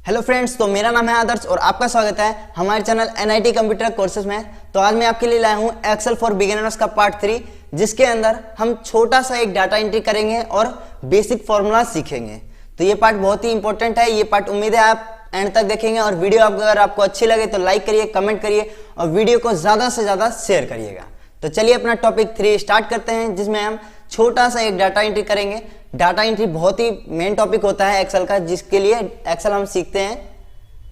Hello friends, तो मेरा नाम है आदर्श और आपका स्वागत है हमारे चैनल एनआईटी कंप्यूटर कोर्सेज में। तो आज मैं आपके लिए लाया हूं एक्सेल फॉर बिगिनर्स का पार्ट 3, जिसके अंदर हम छोटा सा एक डाटा एंट्री करेंगे और बेसिक फॉर्मूला सीखेंगे। तो ये पार्ट बहुत ही इंपॉर्टेंट है। ये पार्ट उम्मीद है आप एंड तक देखेंगे और वीडियो अगर आपको अच्छी लगे तो लाइक करिए, कमेंट करिए और वीडियो को ज्यादा से ज्यादा शेयर करिएगा। तो चलिए अपना टॉपिक 3 स्टार्ट करते हैं, जिसमें हम छोटा सा एक डाटा एंट्री करेंगे। डाटा एंट्री बहुत ही मेन टॉपिक होता है एक्सेल का, जिसके लिए एक्सेल हम सीखते हैं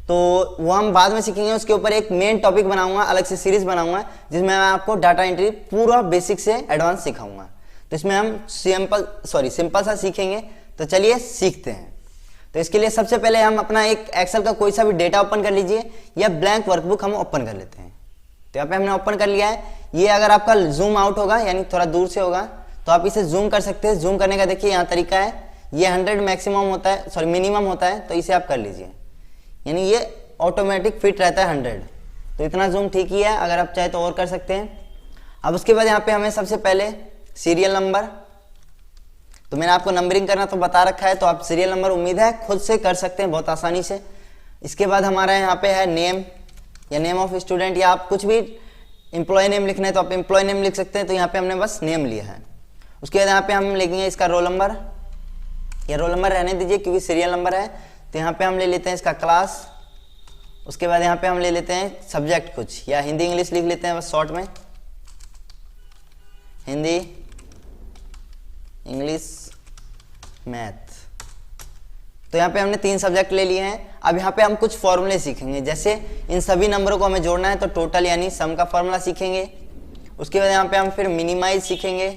तो वो हम बाद में सीखेंगे। उसके ऊपर एक मेन टॉपिक बनाऊंगा, अलग से सीरीज बनाऊंगा, जिसमें मैं आपको डाटा एंट्री पूरा बेसिक से एडवांस सिखाऊंगा। तो इसमें हम सिंपल सा सीखेंगे। तो चलिए सीखते हैं। तो इसके लिए सबसे पहले हम अपना एक एक्सेल का कोई सा भी डेटा ओपन कर लीजिए या ब्लैंक वर्कबुक हम ओपन कर लेते हैं। तो यहाँ पे हमने ओपन कर लिया है। ये अगर आपका जूम आउट होगा यानी थोड़ा दूर से होगा तो आप इसे जूम कर सकते हैं। जूम करने का देखिए यहाँ तरीका है, ये 100 मैक्सिमम होता है, मिनिमम होता है, तो इसे आप कर लीजिए, यानी ये ऑटोमेटिक फिट रहता है 100। तो इतना जूम ठीक ही है, अगर आप चाहे तो और कर सकते हैं। अब उसके बाद यहाँ पे हमें सबसे पहले सीरियल नंबर, तो मैंने आपको नंबरिंग करना तो बता रखा है, तो आप सीरियल नंबर उम्मीद है खुद से कर सकते हैं बहुत आसानी से। इसके बाद हमारा यहाँ पे है नेम या नेम ऑफ स्टूडेंट, या आप कुछ भी एम्प्लॉय नेम लिखना है तो आप एम्प्लॉय नेम लिख सकते हैं। तो यहाँ पे हमने बस नेम लिया है। उसके बाद यहाँ पे हम लिखेंगे इसका रोल नंबर, या रोल नंबर रहने दीजिए क्योंकि सीरियल नंबर है। तो यहाँ पे हम ले लेते हैं इसका क्लास। उसके बाद यहाँ पे हम ले लेते हैं सब्जेक्ट कुछ, या हिंदी इंग्लिश लिख लेते हैं बस शॉर्ट में, हिंदी इंग्लिश मैथ। तो यहाँ पे हमने 3 सब्जेक्ट ले लिए हैं। अब यहाँ पे हम कुछ फॉर्मूले सीखेंगे, जैसे इन सभी नंबरों को हमें जोड़ना है तो टोटल यानी सम का फॉर्मूला सीखेंगे। उसके बाद यहाँ पे हम फिर मिनिमाइज सीखेंगे।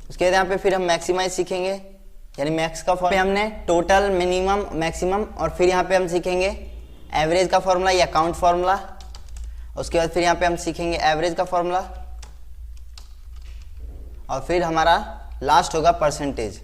उसके बाद यहाँ पे फिर हम मैक्सिमाइज सीखेंगे, यानी मैक्स का फॉर्मूला। हमने टोटल, मिनिमम, मैक्सिमम, और फिर यहाँ पे हम सीखेंगे एवरेज का फॉर्मूला या काउंट फॉर्मूला। उसके बाद फिर यहाँ पे हम सीखेंगे एवरेज का फॉर्मूला, और फिर हमारा लास्ट होगा परसेंटेज।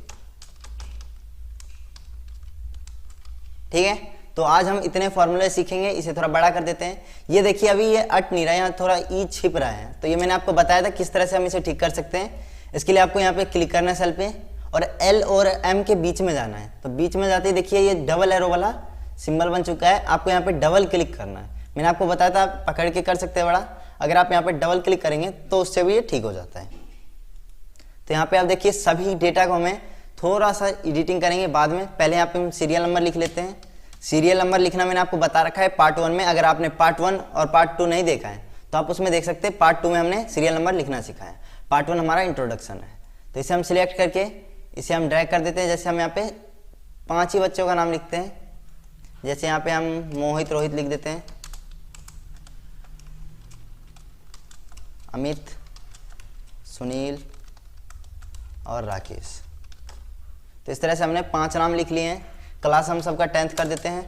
ठीक है, तो आज हम इतने फॉर्मूले सीखेंगे। इसे थोड़ा बड़ा कर देते हैं। ये देखिए अभी ये अट नहीं रहा है, यहाँ थोड़ा ई छिप रहा है। तो ये मैंने आपको बताया था किस तरह से हम इसे ठीक कर सकते हैं। इसके लिए आपको यहाँ पे क्लिक करना है सेल पे, और एल और एम के बीच में जाना है। तो बीच में जाते ही देखिए ये डबल एरो वाला सिंबल बन चुका है। आपको यहाँ पे डबल क्लिक करना है। मैंने आपको बताया था आप पकड़ के कर सकते हैं बड़ा, अगर आप यहाँ पे डबल क्लिक करेंगे तो उससे भी ये ठीक हो जाता है। तो यहाँ पे आप देखिए सभी डेटा को हमें थोड़ा सा एडिटिंग करेंगे बाद में। पहले यहाँ पे हम सीरियल नंबर लिख लेते हैं। सीरियल नंबर लिखना मैंने आपको बता रखा है पार्ट 1 में। अगर आपने पार्ट 1 और पार्ट 2 नहीं देखा है तो आप उसमें देख सकते हैं। पार्ट 2 में हमने सीरियल नंबर लिखना सीखा है। पार्ट 1 हमारा इंट्रोडक्शन है। तो इसे हम सिलेक्ट करके इसे हम ड्रैग कर देते हैं। जैसे हम यहाँ पे 5 ही बच्चों का नाम लिखते हैं, जैसे यहाँ पे हम मोहित, रोहित लिख देते हैं, अमित, सुनील और राकेश। तो इस तरह से हमने 5 नाम लिख लिए हैं। क्लास हम सबका 10th कर देते हैं।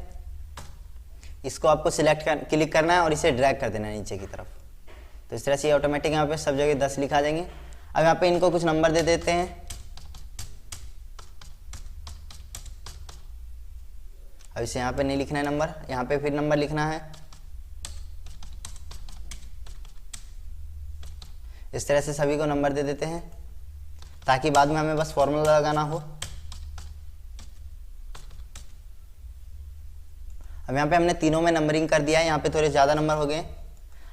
इसको आपको क्लिक करना है और इसे ड्रैग कर देना है नीचे की तरफ। तो इस तरह से ऑटोमेटिक यहाँ पे सब जगह 10 लिखा देंगे। अब यहाँ पे इनको कुछ नंबर दे देते हैं। अब इसे यहाँ पे नहीं लिखना है नंबर, यहाँ पे फिर नंबर लिखना है। इस तरह से सभी को नंबर दे देते हैं ताकि बाद में हमें बस फॉर्मूला लगाना हो। अब यहाँ पे हमने तीनों में नंबरिंग कर दिया है, यहाँ पे थोड़े ज़्यादा नंबर हो गए।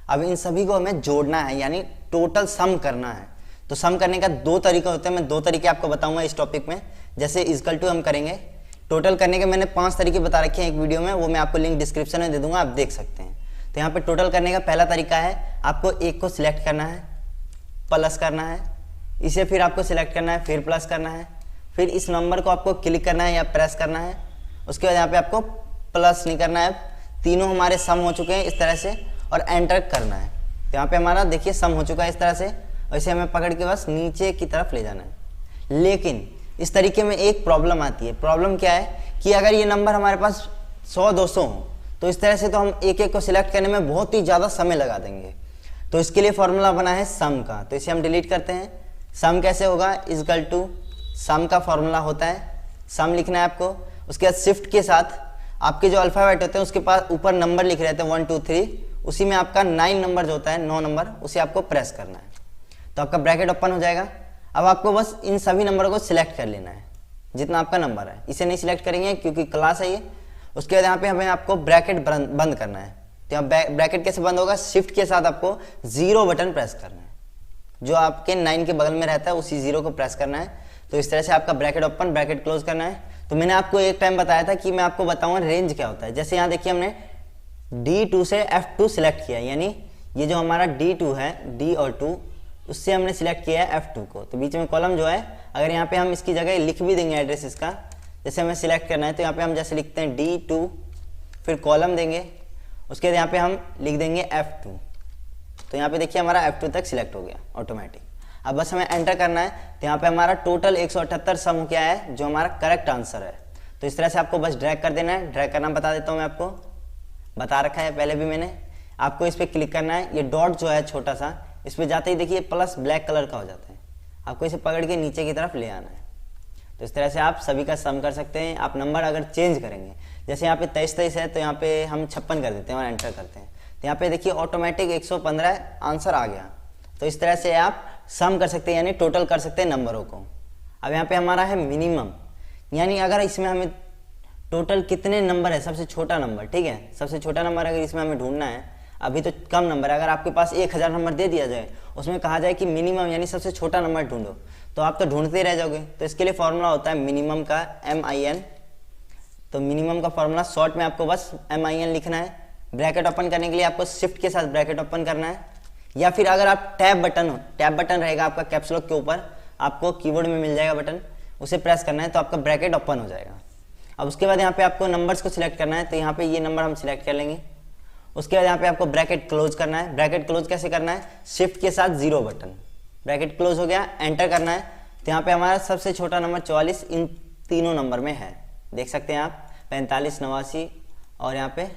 अब इन सभी को हमें जोड़ना है, यानी टोटल सम करना है। तो सम करने का 2 तरीके होते हैं। मैं 2 तरीके आपको बताऊंगा इस टॉपिक में। जैसे इक्वल टू हम करेंगे, टोटल करने के मैंने 5 तरीके बता रखे हैं एक वीडियो में, वो मैं आपको लिंक डिस्क्रिप्शन में दे दूंगा, आप देख सकते हैं। तो यहाँ पे टोटल करने का पहला तरीका है, आपको एक को सिलेक्ट करना है, प्लस करना है, इसे फिर आपको सिलेक्ट करना है, फिर प्लस करना है, फिर इस नंबर को आपको क्लिक करना है या प्रेस करना है। उसके बाद यहाँ पे आपको प्लस नहीं करना है। तीनों हमारे सम हो चुके हैं इस तरह से, और एंटर करना है। तो यहाँ पे हमारा देखिए सम हो चुका है इस तरह से। वैसे हमें पकड़ के बस नीचे की तरफ ले जाना है। लेकिन इस तरीके में एक प्रॉब्लम आती है। प्रॉब्लम क्या है कि अगर ये नंबर हमारे पास 100-200 हो तो इस तरह से तो हम एक एक को सिलेक्ट करने में बहुत ही ज़्यादा समय लगा देंगे। तो इसके लिए फॉर्मूला बना है सम का। तो इसे हम डिलीट करते हैं। सम कैसे होगा, इक्वल टू सम का फॉर्मूला होता है, सम लिखना है आपको। उसके बाद शिफ्ट के साथ आपके जो अल्फ़ाबेट होते हैं उसके पास ऊपर नंबर लिख रहे थे 1 2 3, उसी में आपका 9 नंबर जो होता है 9 नंबर, उसे आपको प्रेस करना है। तो आपका ब्रैकेट ओपन हो जाएगा। अब आपको बस इन सभी नंबरों को सिलेक्ट कर लेना है। जितना आपका नंबर है, इसे नहीं सिलेक्ट करेंगे क्योंकि क्लास है ये। उसके बाद यहाँ पे हमें आपको ब्रैकेट बंद करना है। तो यहाँ ब्रैकेट कैसे बंद होगा, शिफ्ट के साथ आपको 0 बटन प्रेस करना है, जो आपके 9 के बगल में रहता है उसी 0 को प्रेस करना है। तो इस तरह से आपका ब्रैकेट ओपन ब्रैकेट क्लोज करना है। तो मैंने आपको एक टाइम बताया था कि मैं आपको बताऊंगा रेंज क्या होता है। जैसे यहाँ देखिए हमने D2 से F2 सिलेक्ट किया, यानी ये जो हमारा D2 है, D और 2, उससे हमने सिलेक्ट किया है F2 को। तो बीच में कॉलम जो है, अगर यहाँ पे हम इसकी जगह लिख भी देंगे एड्रेस इसका, जैसे हमें सिलेक्ट करना है तो यहाँ पे हम जैसे लिखते हैं D2, फिर कॉलम देंगे, उसके बाद यहाँ पे हम लिख देंगे F2। तो यहाँ पे देखिए हमारा F2 तक सिलेक्ट हो गया ऑटोमेटिक। अब बस हमें एंटर करना है। तो यहाँ पे हमारा टोटल 178 सम क्या है, जो हमारा करेक्ट आंसर है। तो इस तरह से आपको बस ड्रैग कर देना है। ड्रैग करना बता देता हूँ मैं आपको, बता रखा है पहले भी मैंने। आपको इस पर क्लिक करना है, ये डॉट जो है छोटा सा, इस पर जाते ही देखिए प्लस ब्लैक कलर का हो जाता है। आपको इसे पकड़ के नीचे की तरफ ले आना है। तो इस तरह से आप सभी का सम कर सकते हैं। आप नंबर अगर चेंज करेंगे, जैसे यहाँ पे 23 है तो यहाँ पे हम 56 कर देते हैं और एंटर करते हैं, तो यहाँ पे देखिए ऑटोमेटिक 115 आंसर आ गया। तो इस तरह से आप सम कर सकते हैं, यानी टोटल कर सकते हैं नंबरों को। अब यहाँ पे हमारा है मिनिमम, यानी अगर इसमें हमें टोटल कितने नंबर है, सबसे छोटा नंबर, ठीक है, सबसे छोटा नंबर अगर इसमें हमें ढूंढना है, अभी तो कम नंबर है, अगर आपके पास 1000 नंबर दे दिया जाए, उसमें कहा जाए कि मिनिमम यानी सबसे छोटा नंबर ढूंढो, तो आप तो ढूंढते रह जाओगे। तो इसके लिए फॉर्मूला होता है मिनिमम का MIN। तो मिनिमम का फॉर्मूला शॉर्ट में आपको बस MIN लिखना है। ब्रैकेट ओपन करने के लिए आपको शिफ्ट के साथ ब्रैकेट ओपन करना है, या फिर अगर आप टैब बटन रहेगा आपका कैप्स लॉक के ऊपर, आपको कीबोर्ड में मिल जाएगा बटन, उसे प्रेस करना है तो आपका ब्रैकेट ओपन हो जाएगा। अब उसके बाद यहाँ पे आपको नंबर्स को सिलेक्ट करना है, तो यहाँ पे ये नंबर हम सिलेक्ट कर लेंगे। उसके बाद यहाँ पे आपको ब्रैकेट क्लोज करना है। ब्रैकेट क्लोज कैसे करना है, शिफ्ट के साथ 0 बटन, ब्रैकेट क्लोज हो गया, एंटर करना है। तो यहाँ पे हमारा सबसे छोटा नंबर 44 इन तीनों नंबर में है, देख सकते हैं आप, 45, 89 और यहाँ पे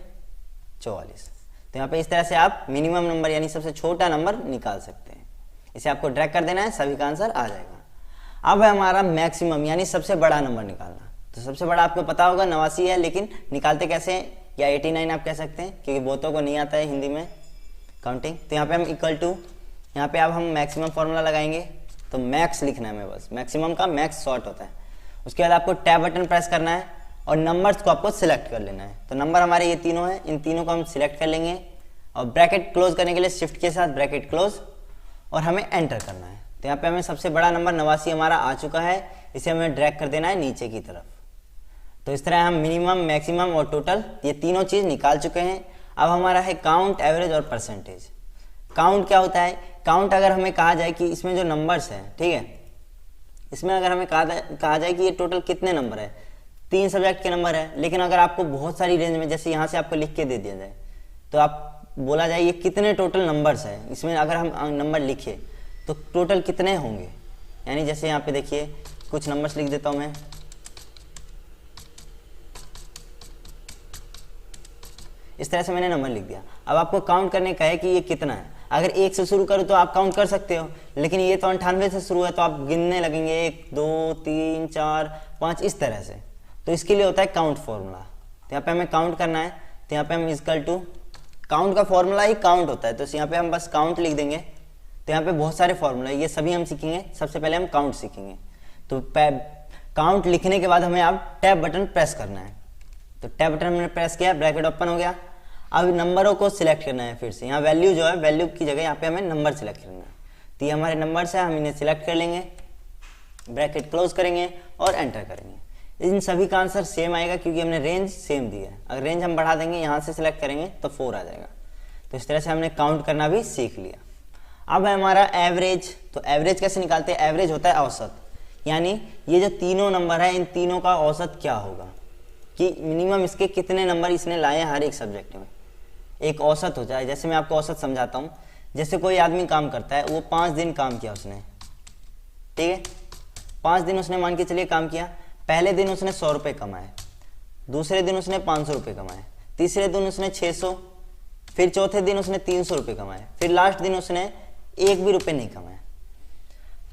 44। तो यहाँ पे इस तरह से आप मिनिमम नंबर यानी सबसे छोटा नंबर निकाल सकते हैं। इसे आपको ड्रैग कर देना है, सभी का आंसर आ जाएगा। अब है हमारा मैक्सिमम यानी सबसे बड़ा नंबर निकालना। तो सबसे बड़ा आपको पता होगा 89 है, लेकिन निकालते कैसे हैं, या 89 आप कह सकते हैं, क्योंकि बहुतों को नहीं आता है हिंदी में काउंटिंग। तो यहाँ पे हम इक्वल टू, यहाँ पे अब हम मैक्सिमम फॉर्मूला लगाएंगे, तो मैक्स लिखना है हमें, बस मैक्सिमम का मैक्स शॉर्ट होता है। उसके बाद आपको टैब बटन प्रेस करना है और नंबर्स को आपको सिलेक्ट कर लेना है। तो नंबर हमारे ये तीनों हैं, इन तीनों को हम सिलेक्ट कर लेंगे और ब्रैकेट क्लोज करने के लिए शिफ्ट के साथ ब्रैकेट क्लोज और हमें एंटर करना है। तो यहाँ पे हमें सबसे बड़ा नंबर 89 हमारा आ चुका है, इसे हमें ड्रैग कर देना है नीचे की तरफ। तो इस तरह हम मिनिमम, मैक्सिमम और टोटल ये तीनों चीज़ निकाल चुके हैं। अब हमारा है काउंट, एवरेज और परसेंटेज। काउंट क्या होता है, काउंट अगर हमें कहा जाए कि इसमें जो नंबर्स हैं, ठीक है, इसमें अगर हमें कहा जाए कि ये टोटल कितने नंबर है, 3 सब्जेक्ट के नंबर है, लेकिन अगर आपको बहुत सारी रेंज में, जैसे यहाँ से आपको लिख के दे दिया जाए, तो आप बोला जाए ये कितने टोटल नंबर्स हैं, इसमें अगर हम नंबर लिखे तो टोटल कितने होंगे। यानी जैसे यहाँ पे देखिए कुछ नंबर्स लिख देता हूँ मैं, इस तरह से मैंने नंबर लिख दिया। अब आपको काउंट करने का है कि ये कितना है। अगर 1 से शुरू करो तो आप काउंट कर सकते हो, लेकिन ये तो 98 से शुरू है तो आप गिनने लगेंगे 1 2 3 4 5 इस तरह से। तो इसके लिए होता है काउंट फॉर्मूला। तो यहाँ पे हमें काउंट करना है, तो यहाँ पे हम इक्वल टू, काउंट का फॉर्मूला ही काउंट होता है, तो यहाँ पे हम बस काउंट लिख देंगे। तो यहाँ पे बहुत सारे फॉर्मूला, ये सभी हम सीखेंगे। सबसे पहले हम काउंट सीखेंगे। तो काउंट लिखने के बाद हमें अब टैब बटन प्रेस करना है। तो टैब बटन हमने प्रेस किया, ब्रैकेट ओपन हो गया। अब नंबरों को सिलेक्ट करना है फिर से। यहाँ वैल्यू जो है, वैल्यू की जगह यहाँ पे हमें नंबर सिलेक्ट करना है। तो ये हमारे नंबर्स है, हम इन्हें सिलेक्ट कर लेंगे, ब्रैकेट क्लोज करेंगे और एंटर करेंगे। इन सभी का आंसर सेम आएगा क्योंकि हमने रेंज सेम दी है। अगर रेंज हम बढ़ा देंगे, यहाँ से सिलेक्ट करेंगे तो 4 आ जाएगा। तो इस तरह से हमने काउंट करना भी सीख लिया। अब है हमारा एवरेज। तो एवरेज कैसे निकालते हैं, एवरेज होता है औसत, यानी ये जो तीनों नंबर है, इन तीनों का औसत क्या होगा, कि मिनिमम इसके कितने नंबर इसने लाए हर एक सब्जेक्ट में, एक औसत हो जाए। जैसे मैं आपको औसत समझाता हूँ। जैसे कोई आदमी काम करता है, वो 5 दिन काम किया उसने, ठीक है, 5 दिन उसने मान के चलिए काम किया। पहले दिन उसने 100 रुपये कमाए, दूसरे दिन उसने 500 रुपये कमाए, तीसरे दिन उसने 600, फिर चौथे दिन उसने 300 रुपये कमाए, फिर लास्ट दिन उसने 1 भी रुपये नहीं कमाए।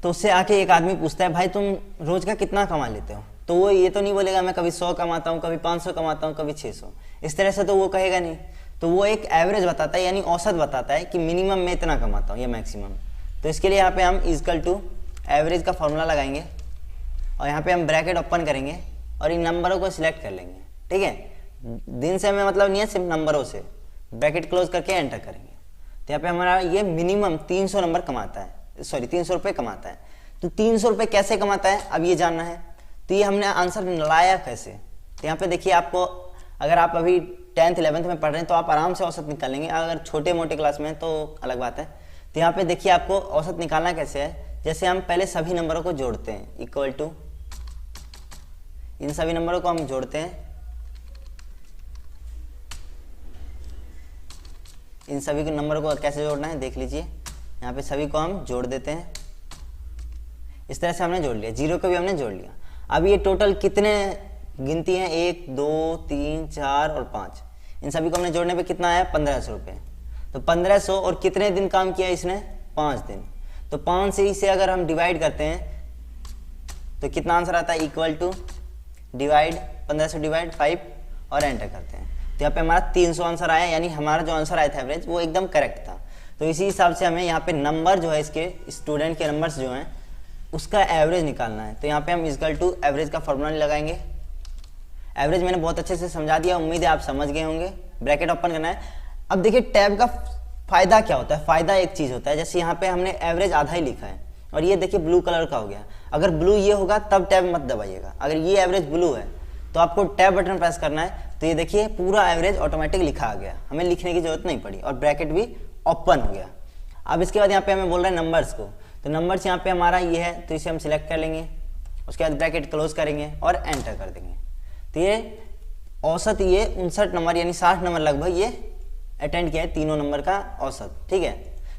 तो उससे आके एक आदमी पूछता है, भाई तुम रोज का कितना कमा लेते हो? तो वो ये तो नहीं बोलेगा मैं कभी 100 कमाता हूँ, कभी 500 कमाता हूँ, कभी 600, इस तरह से तो वो कहेगा नहीं। तो वो एक एवरेज बताता है, यानी औसत बताता है कि मिनिमम मैं इतना कमाता हूँ या मैक्सिमम। तो इसके लिए यहाँ पे हम इक्वल टू एवरेज का फॉर्मूला लगाएंगे और यहाँ पे हम ब्रैकेट ओपन करेंगे और इन नंबरों को सिलेक्ट कर लेंगे। ठीक है, दिन से हमें मतलब नहीं है, सिर्फ नंबरों से। ब्रैकेट क्लोज करके एंटर करेंगे तो यहाँ पे हमारा ये मिनिमम 300 नंबर कमाता है, सॉरी 300 रुपये कमाता है। तो 300 रुपये कैसे कमाता है अब ये जानना है। तो ये हमने आंसर लाया कैसे, तो यहाँ पे देखिए आपको, अगर आप अभी 10th 11th में पढ़ रहे हैं तो आप आराम से औसत निकाल लेंगे, अगर छोटे मोटे क्लास में तो अलग बात है। तो यहाँ पे देखिए आपको औसत निकालना कैसे है। जैसे हम पहले सभी नंबरों को जोड़ते हैं, इक्वल टू, इन सभी नंबरों को हम जोड़ते हैं, इन सभी के नंबरों को कैसे जोड़ना है देख लीजिए। यहाँ पे सभी को हम जोड़ देते हैं, इस तरह से हमने जोड़ लिया, जीरो को भी हमने जोड़ लिया। अब ये टोटल कितने गिनती हैं, 1 2 3 4 और 5, इन सभी को हमने जोड़ने पे कितना आया, 1500 रुपये। तो 1500 और कितने दिन काम किया इसने, 5 दिन। तो 5 से इसे अगर हम डिवाइड करते हैं तो कितना आंसर आता है, इक्वल टू डिवाइड 1500 डिवाइड 5 और एंटर करते हैं। तो यहाँ पे हमारा 300 आंसर आया, यानी हमारा जो आंसर आया था एवरेज वो एकदम करेक्ट था। तो इसी हिसाब से हमें यहाँ पे नंबर जो है, इसके स्टूडेंट के नंबर्स जो हैं उसका एवरेज निकालना है। तो यहाँ पे हम इक्वल टू एवरेज का फॉर्मूला लगाएंगे। एवरेज मैंने बहुत अच्छे से समझा दिया, उम्मीद है आप समझ गए होंगे। ब्रैकेट ओपन करना है। अब देखिए टैब का फायदा क्या होता है, फायदा एक चीज होता है, जैसे यहाँ पे हमने एवरेज आधा ही लिखा है और ये देखिए ब्लू कलर का हो गया। अगर ब्लू ये होगा तब टैब मत दबाइएगा, अगर ये एवरेज ब्लू है तो आपको टैब बटन प्रेस करना है। तो ये देखिए पूरा एवरेज ऑटोमेटिक लिखा आ गया, हमें लिखने की जरूरत नहीं पड़ी और ब्रैकेट भी ओपन हो गया। अब इसके बाद यहाँ पे हमें बोल रहे हैं नंबर्स को, तो नंबर्स यहाँ पे हमारा ये है, तो इसे हम सिलेक्ट कर लेंगे, उसके बाद ब्रैकेट क्लोज करेंगे और एंटर कर देंगे। तो ये औसत ये 59 नंबर यानी 60 नंबर लगभग ये अटेंड किया है, तीनों नंबर का औसत। ठीक है,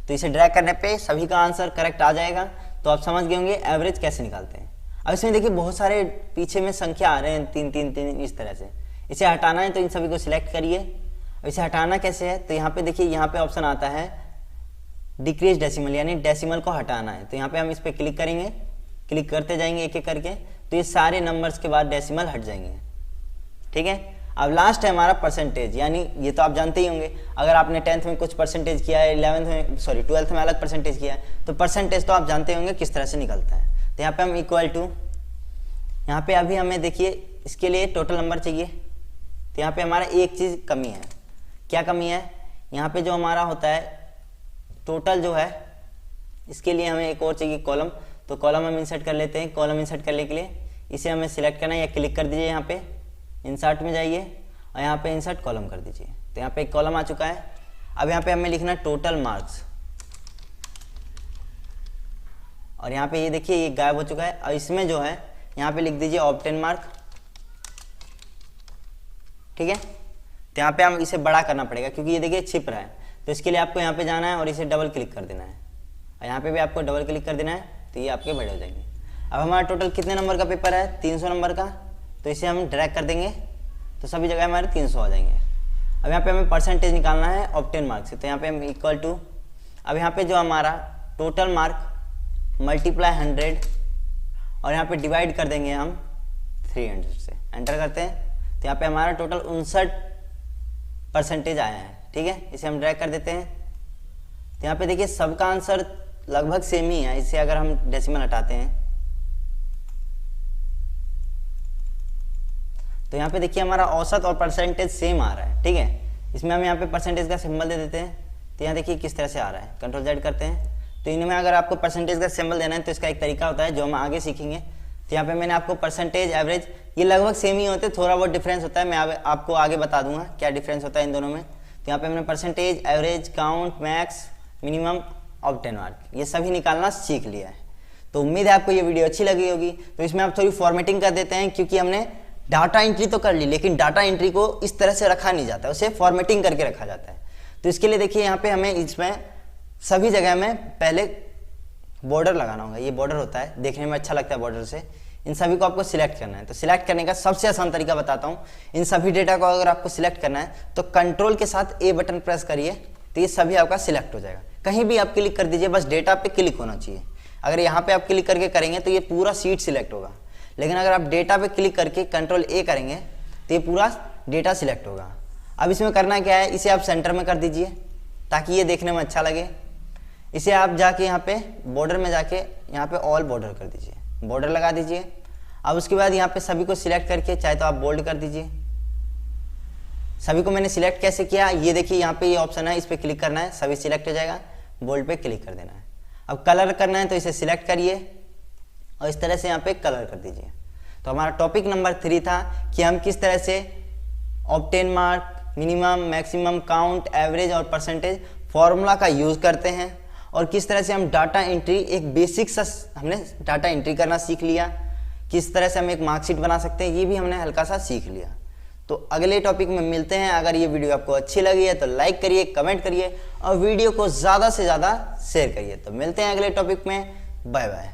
तो इसे ड्रैग करने पे सभी का आंसर करेक्ट आ जाएगा। तो आप समझ गए होंगे एवरेज कैसे निकालते हैं। अब इसमें देखिए बहुत सारे पीछे में संख्या आ रहे हैं, 3 3 3 इस तरह से। इसे हटाना है तो इन सभी को सिलेक्ट करिए। अब इसे हटाना कैसे है, तो यहाँ पे देखिए, यहाँ पे ऑप्शन आता है डिक्रीज डेसिमल, यानी डेसिमल को हटाना है। तो यहाँ पे हम इस पर क्लिक करेंगे, क्लिक करते जाएंगे एक एक करके, तो ये सारे नंबर्स के बाद डेसिमल हट जाएंगे। ठीक है, अब लास्ट है हमारा परसेंटेज, यानी ये तो आप जानते ही होंगे, अगर आपने 10th में कुछ परसेंटेज किया है, 11th में, सॉरी 12th में अलग परसेंटेज किया है, तो परसेंटेज तो आप जानते होंगे किस तरह से निकलता है। तो यहाँ पे हम इक्वल टू, यहाँ पे अभी हमें देखिए इसके लिए टोटल नंबर चाहिए। तो यहाँ पे हमारा एक चीज़ कमी है, क्या कमी है, यहाँ पे जो हमारा होता है टोटल जो है, इसके लिए हमें एक और चाहिए कॉलम। तो कॉलम हम इंसर्ट कर लेते हैं। कॉलम इंसर्ट करने के लिए इसे हमें सिलेक्ट करना है, या क्लिक कर दीजिए, यहाँ पे इंसर्ट में जाइए और यहाँ पे इंसर्ट कॉलम कर दीजिए। तो यहाँ पे एक कॉलम आ चुका है। अब यहाँ पे हमें लिखना टोटल मार्क्स, और यहाँ पे ये देखिए ये गायब हो चुका है। और इसमें जो है यहाँ पे लिख दीजिए ऑब्टेन मार्क। ठीक है, तो यहाँ पे हम इसे बड़ा करना पड़ेगा क्योंकि ये देखिए छिप रहा है। तो इसके लिए आपको यहाँ पे जाना है और इसे डबल क्लिक कर देना है, और यहाँ पे भी आपको डबल क्लिक कर देना है, तो ये आपके बड़े हो जाएंगे। अब हमारा टोटल कितने नंबर का पेपर है, 300 नंबर का। तो इसे हम ड्रैग कर देंगे तो सभी जगह हमारे 300 आ जाएंगे। अब यहाँ पे हमें परसेंटेज निकालना है ऑब्टेन मार्क से। तो यहाँ पे हम इक्वल टू, अब यहाँ पे जो हमारा टोटल मार्क मल्टीप्लाई 100 और यहाँ पे डिवाइड कर देंगे हम 300 से, एंटर करते हैं। तो यहाँ पे हमारा टोटल 59% आया है। ठीक है, इसे हम ड्रैग कर देते हैं। तो यहाँ पे देखिए सबका आंसर लगभग सेम ही है, इसे अगर हम डेसिमल हटाते हैं तो यहाँ पे देखिए हमारा औसत और परसेंटेज सेम आ रहा है। ठीक है, इसमें हम यहाँ पे परसेंटेज का सिंबल दे देते हैं। तो यहाँ देखिए किस तरह से आ रहा है, कंट्रोल Z करते हैं। तो इनमें अगर आपको परसेंटेज का सिंबल देना है तो इसका एक तरीका होता है जो हम आगे सीखेंगे। तो यहाँ पे मैंने आपको परसेंटेज, एवरेज, ये लगभग सेम ही होते हैं, थोड़ा बहुत डिफरेंस होता है, मैं आपको आगे बता दूंगा क्या डिफरेंस होता है इन दोनों में। तो यहाँ पे मैंने percentage, average, count, max, minimum, obtain mark, ये सभी निकालना सीख लिया है। तो उम्मीद है आपको ये वीडियो अच्छी लगी होगी। तो इसमें आप थोड़ी फॉर्मेटिंग कर देते हैं, क्योंकि हमने डाटा एंट्री तो कर ली, लेकिन डाटा एंट्री को इस तरह से रखा नहीं जाता, उसे फॉर्मेटिंग करके रखा जाता है। तो इसके लिए देखिए यहाँ पे हमें इसमें सभी जगह में पहले बॉर्डर लगाना होगा। ये बॉर्डर होता है, देखने में अच्छा लगता है बॉर्डर से। इन सभी को आपको सिलेक्ट करना है। तो सिलेक्ट करने का सबसे आसान तरीका बताता हूँ। इन सभी डेटा को अगर आपको सिलेक्ट करना है तो कंट्रोल के साथ A बटन प्रेस करिए, तो ये सभी आपका सिलेक्ट हो जाएगा। कहीं भी आप क्लिक कर दीजिए, बस डेटा पे क्लिक होना चाहिए। अगर यहाँ पे आप क्लिक करके करेंगे तो ये पूरा सीट सिलेक्ट होगा, लेकिन अगर आप डेटा पे क्लिक करके कंट्रोल A करेंगे तो ये पूरा डेटा सिलेक्ट होगा। अब इसमें करना क्या है, इसे आप सेंटर में कर दीजिए ताकि ये देखने में अच्छा लगे। इसे आप जाके यहाँ पे बॉर्डर में जाके यहाँ पे ऑल बॉर्डर कर दीजिए, बॉर्डर लगा दीजिए। अब उसके बाद यहाँ पे सभी को सिलेक्ट करके चाहे तो आप बोल्ड कर दीजिए। सभी को मैंने सिलेक्ट कैसे किया, ये देखिए यहाँ पे ये ऑप्शन है, इस पर क्लिक करना है, सभी सिलेक्ट हो जाएगा। बोल्ड पे क्लिक कर देना है। अब कलर करना है तो इसे सिलेक्ट करिए और इस तरह से यहाँ पे कलर कर दीजिए। तो हमारा टॉपिक नंबर 3 था कि हम किस तरह से obtain mark, minimum, maximum, count, average और परसेंटेज फॉर्मूला का यूज करते हैं और किस तरह से हम डाटा एंट्री, एक बेसिक सा हमने डाटा एंट्री करना सीख लिया। किस तरह से हम एक मार्कशीट बना सकते हैं ये भी हमने हल्का सा सीख लिया। तो अगले टॉपिक में मिलते हैं। अगर ये वीडियो आपको अच्छी लगी है तो लाइक करिए, कमेंट करिए और वीडियो को ज़्यादा से ज़्यादा शेयर करिए। तो मिलते हैं अगले टॉपिक में। Bye bye.